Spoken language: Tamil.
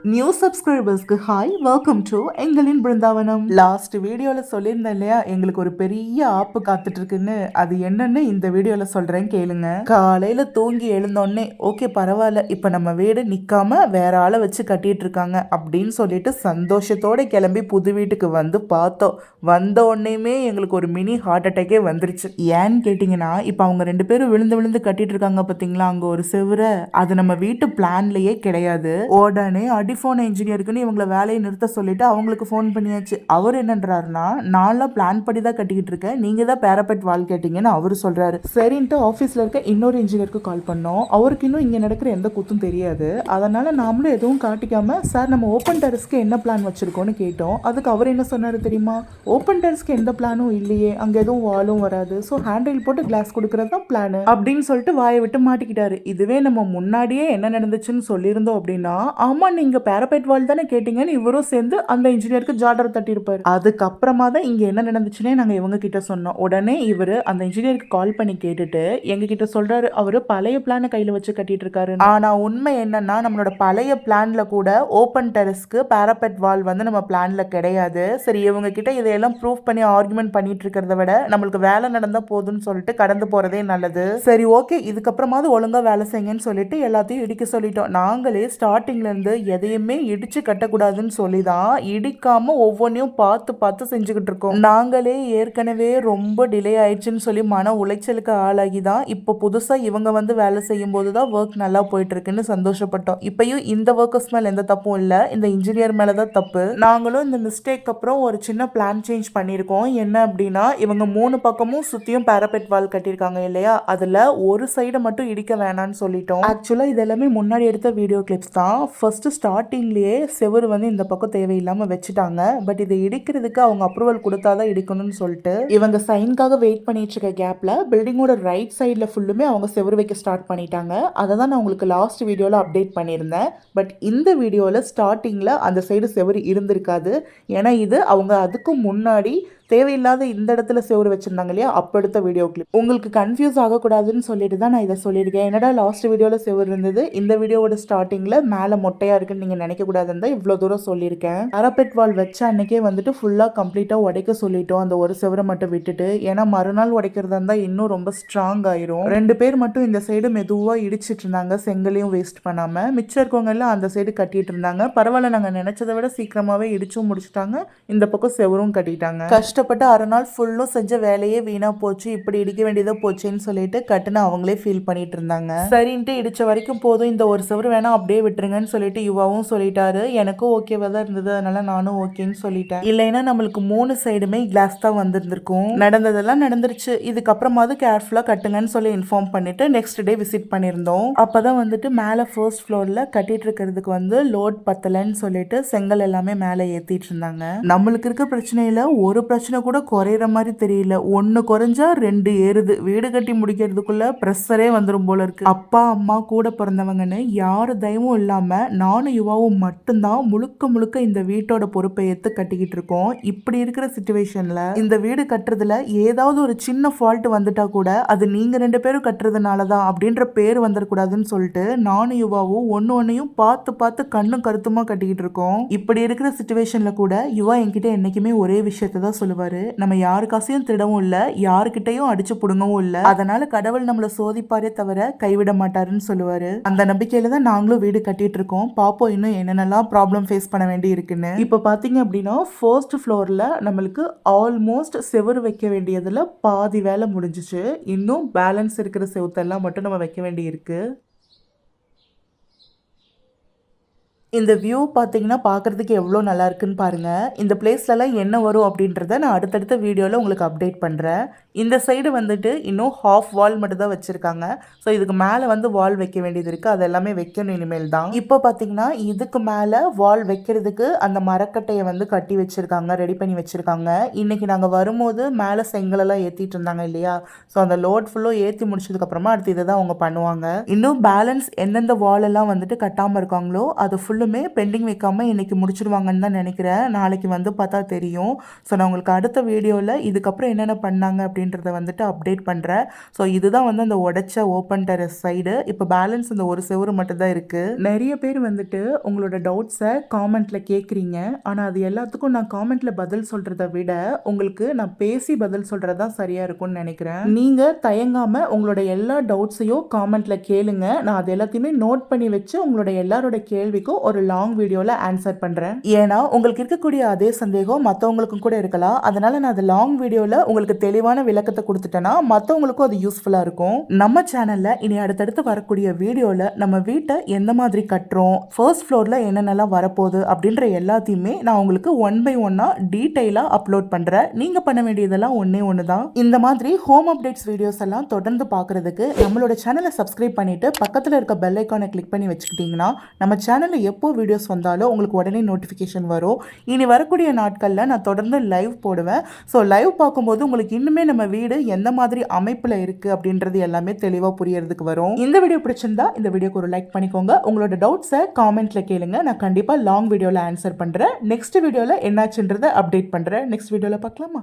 நியூ சப்ஸ்கிரைபர்ஸ்க்கு ஹாய், வெல்கம் டு எங்களின் பிருந்தாவனம். லாஸ்ட் வீடியோவில் சொல்லியிருந்தேன் இல்லையா, எங்களுக்கு ஒரு பெரிய ஆப்பு காத்துட்டு இருக்குன்னு. அது என்னன்னு இந்த வீடியோவில் சொல்கிறேன் கேளுங்க. காலையில் தூங்கி எழுந்தோடனே ஓகே பரவாயில்ல, இப்போ நம்ம வீடு நிற்காம வேற ஆளை வச்சு கட்டிட்டு இருக்காங்க அப்படின்னு சொல்லிட்டு சந்தோஷத்தோட கிளம்பி புது வீட்டுக்கு வந்து பார்த்தோம். வந்த உடனேயுமே எங்களுக்கு ஒரு மினி ஹார்ட் அட்டாக்கே வந்துருச்சு. ஏன்னு கேட்டிங்கன்னா, இப்போ அவங்க 2 பேரும் விழுந்து விழுந்து கட்டிட்டு இருக்காங்க பார்த்தீங்களா, அங்கே ஒரு செவரை, அது நம்ம வீட்டு பிளான்லேயே கிடையாது. உடனே அடிஃபோன் இன்ஜினியருக்குன்னு இவங்களை வேலையை நிறுத்த சொல்லிட்டு அவங்களுக்கு ஃபோன் பண்ணியாச்சு. அவர் என்னன்றாருன்னா, நான்லாம் பிளான் படி தான் கட்டிக்கிட்டு இருக்கேன், நீங்க தான் பேரப்பெட் வால் கேட்டீங்கன்னு அவரு சொல்றாரு. சரின்ட்டு ஆஃபீஸில் இருக்க இன்னொரு இன்ஜினியருக்கு கால் பண்ணோம். அவருக்கு இன்னும் இங்கே நடக்கிற எந்த குத்தும் தெரியாது. அதனால நாமளும் எதுவும் காட்டிக்காம, சார் நம்ம ஓப்பன் டெரஸ்க்கு என்ன பிளான் வச்சிருக்கோன்னு கேட்டோம். அதுக்கு அவர் என்ன சொன்னாரு தெரியுமா, ஓப்பன் டெரஸ்க்கு எந்த பிளானும் இல்லையே, அங்கே எதுவும் வாலும் வராது, ஸோ ஹேண்டில் போட்டு கிளாஸ் கொடுக்கறது தான் பிளான் அப்படின்னு சொல்லிட்டு வாயை விட்டு மாட்டிக்கிட்டாரு. இதுவே நம்ம முன்னாடியே என்ன நடந்துச்சுன்னு சொல்லியிருந்தோம் அப்படின்னா, ஆமா நீங்க பேரபைட் வால் தானே கேட்டீங்கன்னு இவரும் சேர்ந்து அந்த இன்ஜினியருக்கு ஜாடர் தட்டியிருப்பாரு. அதுக்கப்புறமா தான் இங்க என்ன நடந்துச்சுன்னே நாங்க இவங்க கிட்ட சொன்னோம். உடனே இவரு அந்த இன்ஜினியருக்கு கால் பண்ணி கேட்டுட்டு எங்க கிட்ட சொல்றாரு, அவரு பழைய பிளான கையில வச்சு கட்டிட்டு இருக்காரு. ஆனா உண்மை என்னன்னா, நம்மளோட பழைய பிளான்ல கூட ஓப்பன் டெரஸ்க்கு பேரபெட் வால் வந்து நம்ம பிளான்ல கிடையாது. சரி, இவங்க கிட்ட இதையெல்லாம் ப்ரூவ் பண்ணி ஆர்குமெண்ட் பண்ணிட்டு இருக்கிறத விட நம்மளுக்கு வேலை நடந்தா போதும்னு சொல்லிட்டு கடந்து போறதே நல்லது. சரி ஓகே, இதுக்கப்புறமாவது ஒழுங்கா வேலை செய்யுங்கன்னு சொல்லிட்டு எல்லாத்தையும் இடிக்க சொல்லிட்டோம். நாங்களே ஸ்டார்டிங்ல இருந்து எதையுமே இடிச்சு கட்டக்கூடாதுன்னு சொல்லி தான் இடிக்காம ஒவ்வொன்றையும் பார்த்து பார்த்து செஞ்சுக்கிட்டு இருக்கோம். நாங்களே ஏற்கனவே ரொம்ப டிலே ஆயிடுச்சுன்னு சொல்லி மன உளைச்சலுக்கு ஆளாகி தான் இப்போ புதுசாக இவங்க வந்து வேலை செய்யும் போது தான் ஒர்க் நல்லா போயிட்டு இருக்குன்னு சந்தோஷப்பட்டோம். இப்பயும் இந்த ஒர்க்கர்ஸ் மேலே எந்த தப்பும் இல்லை, இந்த இன்ஜினியர் மேலே தான் தப்பு. நாங்களும் இந்த மிஸ்டேக் அப்புறம் ஒரு சின்ன பிளான் சேஞ்ச் பண்ணியிருக்கோம். என்ன அப்படின்னா, இவங்க 3 பக்கமும் சுற்றியும் பேரபெட் வால் கட்டியிருக்காங்க இல்லையா, அதில் ஒரு சைடை மட்டும் இடிக்க வேணாம்னு சொல்லிட்டோம். ஆக்சுவலாக இது எல்லாமே முன்னாடி எடுத்த வீடியோ கிளிப்ஸ் தான். ஃபர்ஸ்ட் ஸ்டார்டிங்லேயே செவரு வந்து இந்த பக்கம் தேவையில்லாமல் வச்சுட்டாங்க. பட் இதை இடிக்கிறதுக்கு அவங்க அப்ரூவல் கொடுத்தாதான் இடிக்கணும்னு சொல்லிட்டு இவங்க சைனுக்காக வெயிட் பண்ணிட்டு இருக்க கேப்ல பில்டிங்கோட ரைட் சைடில் ஃபுல்லுமே அவங்க செவரு வைக்க ஸ்டார்ட் பண்ணிட்டாங்க. அதை தான் நான் உங்களுக்கு லாஸ்ட் வீடியோவில் அப்டேட் பண்ணியிருந்தேன். பட் இந்த வீடியோவில் ஸ்டார்டிங்கில் அந்த சைடு செவரு இருந்திருக்காது. ஏன்னா இது அவங்க அதுக்கு முன்னாடி தேவையில்லாத இந்த இடத்துல செவரு வச்சிருந்தாங்க இல்லையா, அப்போ எடுத்த வீடியோ கிளிப். உங்களுக்கு கன்ஃபியூஸ் ஆகக்கூடாதுன்னு சொல்லிட்டு தான் நான் இதை சொல்லியிருக்கேன். என்னடா லாஸ்ட் வீடியோவில் செவரு இருந்தது, இந்த வீடியோவோட ஸ்டார்டிங்கில் மேலே மொட்டையாக இருக்குன்னு நீங்கள் நினைக்கக்கூடாதுன்னு தான் இவ்வளோ தூரம் சொல்லியிருக்கேன். பேரபெட் வால் வச்ச அன்னைக்கே வந்துட்டு ஃபுல்லாக கம்ப்ளீட்டாக உடைக்க சொல்லிட்டோம், அந்த ஒரு செவரை மட்டும் விட்டுட்டு. ஏன்னா மறுநாள் உடைக்கிறதா இருந்தால் இன்னும் ரொம்ப ஸ்ட்ராங் ஆயிரும். 2 பேர் மட்டும் இந்த சைடு மெதுவாக இடிச்சிட்டு இருந்தாங்க, செங்கலையும் வேஸ்ட் பண்ணாமல். மிச்சம் இருக்கவங்க எல்லாம் அந்த சைடு கட்டிட்டு இருந்தாங்க. பரவாயில்ல, நாங்கள் நினைச்சதை விட சீக்கிரமாகவே இடிச்சும் முடிச்சுட்டாங்க, இந்த பக்கம் செவரும் கட்டிட்டாங்க. கஷ்டப்பட்டு அரை நாள் ஃபுல்லும் செஞ்ச வேலையே வீணாக போச்சு, இப்படி இடிக்க வேண்டியதாக போச்சுன்னு சொல்லிட்டு கட்டுன்னு அவங்களே ஃபீல் பண்ணிட்டு இருந்தாங்க. சரின்ட்டு இடிச்ச வரைக்கும் போதும், இந்த ஒரு செவரு வேணா அப்படியே விட்டுருங்கன்னு சொல்லிட்டு யுவாவும் சொல்லிட்டாரு. எனக்கும் ஓகேவா தான் இருந்தது, அதனால நானும் ஓகேன்னு சொல்லிட்டேன். இல்லைன்னா நம்மளுக்கு 3 சைடுமே கிளாஸ் தான் வந்திருந்திருக்கும். நடந்ததெல்லாம் நடந்துருச்சு, இதுக்கப்புறமாவது கேர்ஃபுல்லாக கட்டுங்கன்னு சொல்லி இன்ஃபார்ம் பண்ணிட்டு நெக்ஸ்ட் டே விசிட் பண்ணியிருந்தோம். அப்போதான் வந்துட்டு மேலே ஃபர்ஸ்ட் ஃப்ளோரில் கட்டிட்டு இருக்கிறதுக்கு வந்து லோட் பத்தலைன்னு சொல்லிட்டு செங்கல் எல்லாமே மேலே ஏற்றிட்டு இருந்தாங்க. நம்மளுக்கு இருக்க பிரச்சனையில் ஒரு பிரச்சனை கூட குறையிற மாதிரி தெரியல. 1 குறைஞ்சா 2 ஏறுது. வீடு கட்டி முடிக்கிறதுக்குள்ள ப்ரெஷரே வந்துடும் போல இருக்கு. அப்பா அம்மா கூட பிறந்தவங்கன்னு யாரு தயவும் இல்லாம நானும் யுவாவும் மட்டும்தான் முழுக்க முழுக்க இந்த வீட்டோட பொறுப்பை ஏற்று கட்டிக்கிட்டு இருக்கோம். இப்படி இருக்கிற சிச்சுவேஷன்ல இந்த வீடு கட்டுறதுல ஏதாவது ஒரு சின்ன ஃபால்ட் வந்துட்டா கூட அது நீங்க 2 பேரும் கட்டுறதுனாலதான் அப்படின்ற பேர் வந்துடக்கூடாதுன்னு சொல்லிட்டு நானும் யுவாவும் ஒன்னையும் பார்த்து பார்த்து கண்ணும் கருத்துமா கட்டிக்கிட்டு இருக்கோம். இப்படி இருக்கிற சிச்சுவேஷன்ல கூட யுவா என்கிட்ட என்னைக்குமே ஒரே விஷயத்த தான் சொல்லுவாரு, நம்ம யாரு காசையும் திருடவும் இல்லை, யாருக்கிட்டையும் அடிச்சு புடுங்கவும் இல்லை, அதனால கடவுள் நம்மளை சோதிப்பாரே தவிர கைவிட மாட்டாருன்னு சொல்லுவாரு. அந்த நம்பிக்கையில தான் நாங்களும் வீடு கட்டிட்டு இருக்கோம். பாப்போம் இன்னும் என்னென்னலாம் ப்ராப்ளம் ஃபேஸ் பண்ண வேண்டி இருக்குன்னு. இப்போ பார்த்தீங்க அப்படின்னா ஃபர்ஸ்ட் ஃப்ளோரில் நம்மளுக்கு ஆல்மோஸ்ட் செவரு வைக்க வேண்டியதில் பாதி வேலை முடிஞ்சிச்சு. இன்னும் பேலன்ஸ் இருக்கிற செவத்தெல்லாம் மட்டும் நம்ம வைக்க வேண்டி இருக்கு. இந்த வியூ பார்த்தீங்கன்னா பார்க்குறதுக்கு எவ்வளோ நல்லா இருக்குன்னு பாருங்கள். இந்த பிளேஸ்லலாம் என்ன வரும் அப்படின்றத நான் அடுத்தடுத்த வீடியோவில் உங்களுக்கு அப்டேட் பண்ணுறேன். இந்த சைடு வந்துட்டு இன்னும் ஹாஃப் வால் மட்டும் தான் வச்சுருக்காங்க. ஸோ இதுக்கு மேலே வந்து வால் வைக்க வேண்டியது இருக்குது, அது எல்லாமே வைக்கணும் இனிமேல் தான். இப்போ பார்த்தீங்கன்னா இதுக்கு மேலே வால் வைக்கிறதுக்கு அந்த மரக்கட்டையை வந்து கட்டி வச்சுருக்காங்க, ரெடி பண்ணி வச்சுருக்காங்க. இன்றைக்கி நாங்கள் வரும்போது மேலே செங்கலெல்லாம் ஏற்றிட்டு இருந்தாங்க இல்லையா, ஸோ அந்த லோட் ஃபுல்லும் ஏற்றி முடிச்சதுக்கப்புறமா அடுத்து இதை தான் அவங்க பண்ணுவாங்க. இன்னும் பேலன்ஸ் எந்தெந்த வால் எல்லாம் வந்துட்டு கட்டாமல் இருக்காங்களோ அது ஃபுல் ஃபுல்லுமே பெண்டிங் வைக்காம இன்னைக்கு முடிச்சிடுவாங்கன்னு தான் நினைக்கிறேன். நாளைக்கு வந்து பார்த்தா தெரியும். ஸோ நான் உங்களுக்கு அடுத்த வீடியோவில் இதுக்கப்புறம் என்னென்ன பண்ணாங்க அப்படின்றத வந்துட்டு அப்டேட் பண்ணுறேன். ஸோ இதுதான் வந்து அந்த உடைச்ச ஓப்பன் டெரஸ் சைடு. இப்போ பேலன்ஸ் இந்த ஒரு செவரு மட்டும் தான் இருக்குது. நிறைய பேர் வந்துட்டு உங்களோட டவுட்ஸை காமெண்ட்டில் கேட்குறீங்க. ஆனால் அது எல்லாத்துக்கும் நான் காமெண்ட்டில் பதில் சொல்கிறத விட உங்களுக்கு நான் பேசி பதில் சொல்கிறது தான் சரியாக இருக்கும்னு நினைக்கிறேன். நீங்கள் தயங்காமல் உங்களோட எல்லா டவுட்ஸையும் காமெண்ட்டில் கேளுங்க. நான் அது எல்லாத்தையுமே நோட் பண்ணி வச்சு உங்களோட எல்லாரோட கேள்விக்கும் ஒரு லாங் வீடியோவில் ஆன்சர் பண்ணுறேன். ஏன்னா உங்களுக்கு இருக்கக்கூடிய அதே சந்தேகம் மற்றவங்களுக்கும் கூட இருக்கலாம். அதனால நான் அது லாங் வீடியோவில் உங்களுக்கு தெளிவான விளக்கத்தை கொடுத்துட்டேன்னா மற்றவங்களுக்கும் அது யூஸ்ஃபுல்லாக இருக்கும். நம்ம சேனலில் இனி அடுத்தடுத்து வரக்கூடிய வீடியோவில் நம்ம வீட்டை எந்த மாதிரி கட்டுறோம், ஃபர்ஸ்ட் ஃப்ளோரில் என்னென்னலாம் வரப்போகுது அப்படின்ற எல்லாத்தையுமே நான் உங்களுக்கு 1 by 1 டீட்டெயிலாக அப்லோட் பண்ணுறேன். நீங்கள் பண்ண வேண்டியதெல்லாம் ஒன்று தான். இந்த மாதிரி ஹோம் அப்டேட்ஸ் வீடியோஸ் எல்லாம் தொடர்ந்து பார்க்குறதுக்கு நம்மளோட சேனலை சப்ஸ்கிரைப் பண்ணிவிட்டு பக்கத்தில் இருக்க பெல் ஐக்கானை கிளிக் பண்ணி வச்சுக்கிட்டிங்கன்னா நம்ம சேனலில் எப்போ வீடியோஸ் வந்தாலும் உங்களுக்கு உடனே நோட்டிஃபிகேஷன் வரும். இனி வரக்கூடிய நாட்களில் நான் தொடர்ந்து லைவ் போடுவேன். ஸோ லைவ் பார்க்கும்போது உங்களுக்கு இன்னுமே நம்ம வீடு எந்த மாதிரி அமைப்பில் இருக்குது அப்படின்றது எல்லாமே தெளிவாக புரியறதுக்கு வரும். இந்த வீடியோ பிடிச்சிருந்தா இந்த வீடியோக்கு ஒரு லைக் பண்ணிக்கோங்க. உங்களோட டவுட்ஸை காமெண்ட்டில் கேளுங்க. நான் கண்டிப்பாக லாங் வீடியோவில் ஆன்சர் பண்ணுறேன். நெக்ஸ்ட் வீடியோவில் என்னாச்சுன்றதை அப்டேட் பண்ணுறேன். நெக்ஸ்ட் வீடியோவில் பார்க்கலாமா?